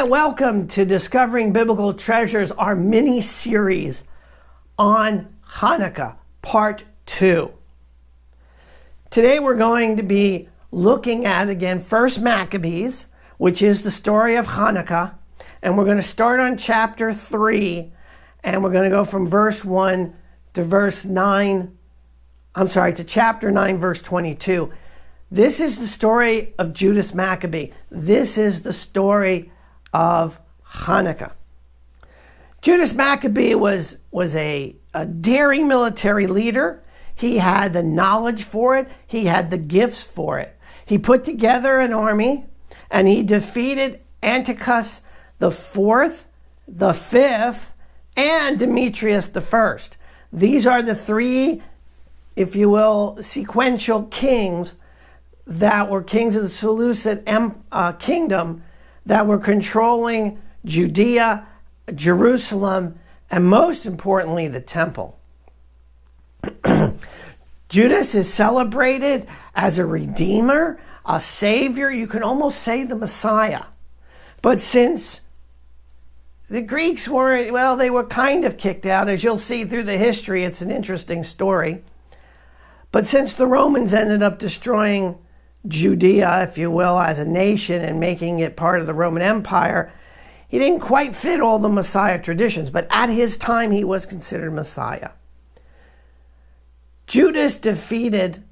Hi, welcome to Discovering Biblical Treasures, our mini-series on Chanukah, Part 2. Today we're going to be looking at, again, 1 Maccabees, which is the story of Chanukah, and we're going to start on chapter 3, and we're going to go from verse 1 to chapter 9, verse 22. This is the story of Judas Maccabee. This is the story of Chanukah. Judas Maccabee was a daring military leader. He had the knowledge for it. He had the gifts for it. He put together an army and he defeated Antiochus the Fourth, the Fifth, and Demetrius the First. These are the three, if you will, sequential kings that were kings of the Seleucid kingdom that were controlling Judea, Jerusalem, and most importantly, the temple. Judas is celebrated as a redeemer, a savior, you can almost say the Messiah. But since the Greeks weren't, well, they were kind of kicked out, as you'll see through the history, it's an interesting story. But since the Romans ended up destroying Judea, if you will, as a nation and making it part of the Roman Empire, he didn't quite fit all the Messiah traditions, but at his time he was considered Messiah. Judas defeated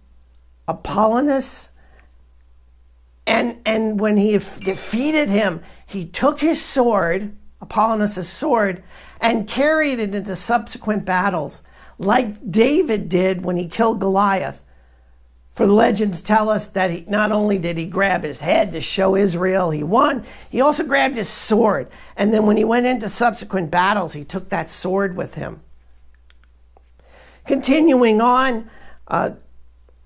Apollonius, and when he defeated him, he took his sword, Apollonius' sword, and carried it into subsequent battles, like David did when he killed Goliath. For the legends tell us that not only did he grab his head to show Israel he won, he also grabbed his sword. And then when he went into subsequent battles, he took that sword with him. Continuing on,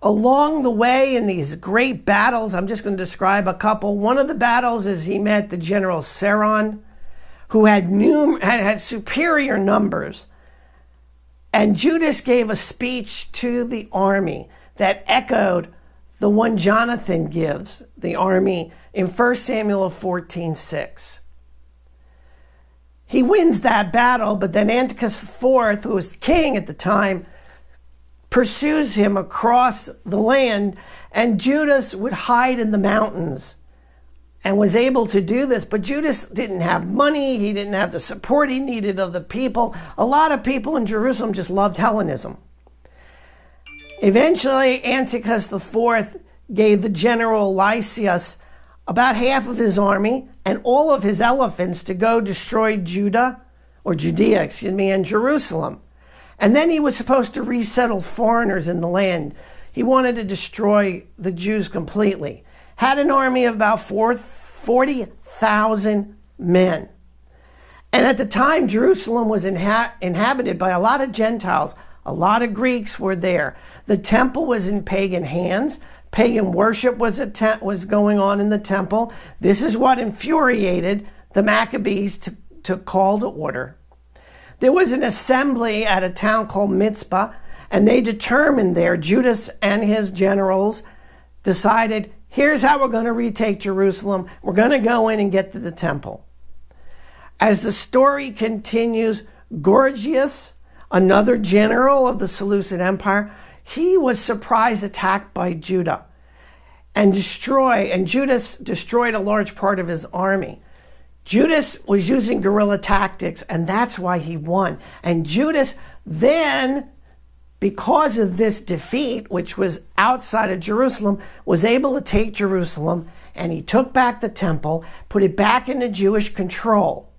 along the way in these great battles, I'm just going to describe a couple. One of the battles is he met the general Seron, who had superior numbers. And Judas gave a speech to the army that echoed the one Jonathan gives the army in 1 Samuel 14:6. He wins that battle, but then Antiochus IV, who was king at the time, pursues him across the land, and Judas would hide in the mountains and was able to do this. But Judas didn't have money. He didn't have the support he needed of the people. A lot of people in Jerusalem just loved Hellenism. Eventually, Antiochus IV gave the general Lysias about half of his army and all of his elephants to go destroy Judea, and Jerusalem. And then he was supposed to resettle foreigners in the land. He wanted to destroy the Jews completely. Had an army of about 40,000 men. And at the time, Jerusalem was inhabited by a lot of Gentiles. A lot of Greeks were there. The temple was in pagan hands. Pagan worship was going on in the temple. This is what infuriated the Maccabees to call to order. There was an assembly at a town called Mizpah, and they determined there, Judas and his generals decided, here's how we're going to retake Jerusalem. We're going to go in and get to the temple. As the story continues, Gorgias, another general of the Seleucid Empire, he was surprise attacked by Judah and Judas destroyed a large part of his army. Judas was using guerrilla tactics, and that's why he won. And Judas then, because of this defeat, which was outside of Jerusalem, was able to take Jerusalem, and he took back the temple, put it back into Jewish control.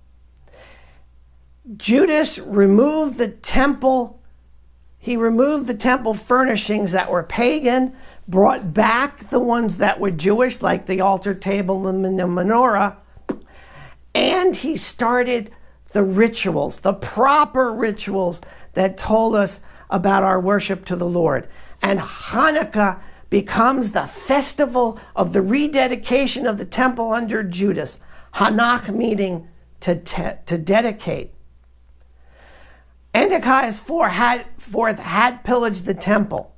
Judas removed the temple. He removed the temple furnishings that were pagan, brought back the ones that were Jewish, like the altar table and the menorah, and he started the rituals, the proper rituals that told us about our worship to the Lord. And Chanukah becomes the festival of the rededication of the temple under Judas. Hanach meaning to dedicate. Antiochus IV had pillaged the temple,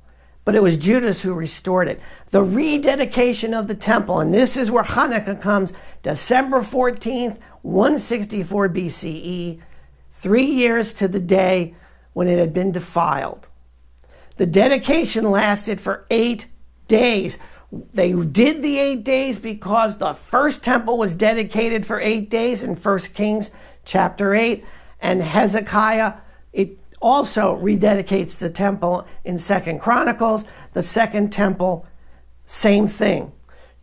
but it was Judas who restored it. The rededication of the temple, and this is where Chanukah comes, December 14th, 164 BCE, 3 years to the day when it had been defiled. The dedication lasted for 8 days. They did the 8 days because the first temple was dedicated for 8 days in 1 Kings chapter 8, and Hezekiah, it also rededicates the temple in 2 Chronicles. The second temple, same thing.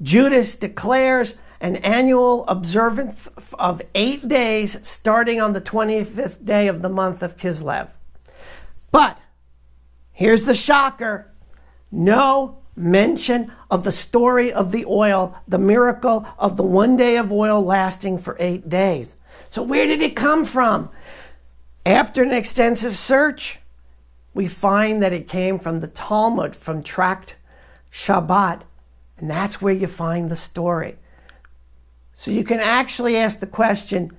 Judas declares an annual observance of 8 days starting on the 25th day of the month of Kislev. But here's the shocker. No mention of the story of the oil, the miracle of the 1 day of oil lasting for 8 days. So where did it come from? After an extensive search, we find that it came from the Talmud, from Tract Shabbat, and that's where you find the story. So you can actually ask the question,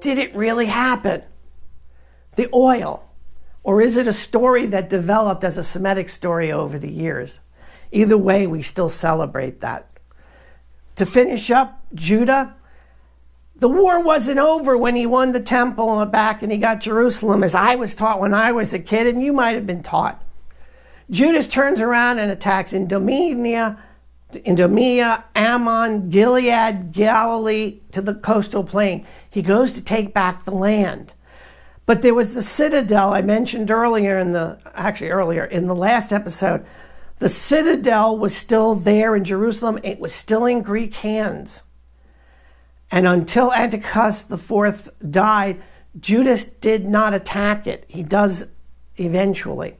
did it really happen? The oil, or is it a story that developed as a Semitic story over the years? Either way, we still celebrate that. To finish up, Judah, the war wasn't over when he won the temple back and he got Jerusalem, as I was taught when I was a kid, and you might have been taught. Judas turns around and attacks Idumea, Ammon, Gilead, Galilee, to the coastal plain. He goes to take back the land. But there was the citadel I mentioned earlier in the last episode. The citadel was still there in Jerusalem. It was still in Greek hands. And until Antiochus IV died, Judas did not attack it. He does eventually.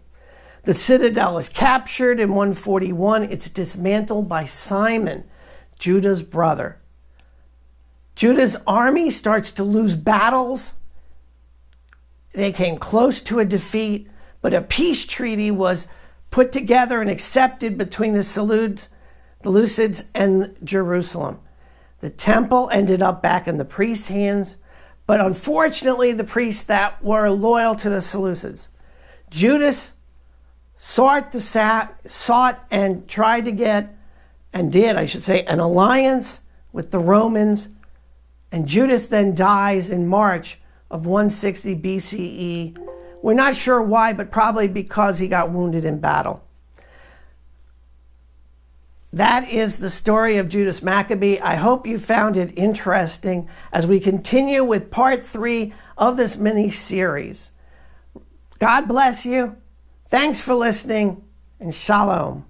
The citadel is captured in 141. It's dismantled by Simon, Judah's brother. Judah's army starts to lose battles. They came close to a defeat, but a peace treaty was put together and accepted between the Seleucids and Jerusalem. The temple ended up back in the priests' hands, but unfortunately the priests that were loyal to the Seleucids. Judas sought and tried to get, and did, I should say, an alliance with the Romans, and Judas then dies in March of 160 BCE. We're not sure why, but probably because he got wounded in battle. That is the story of Judas Maccabee. I hope you found it interesting as we continue with part 3 of this mini-series. God bless you. Thanks for listening, and shalom.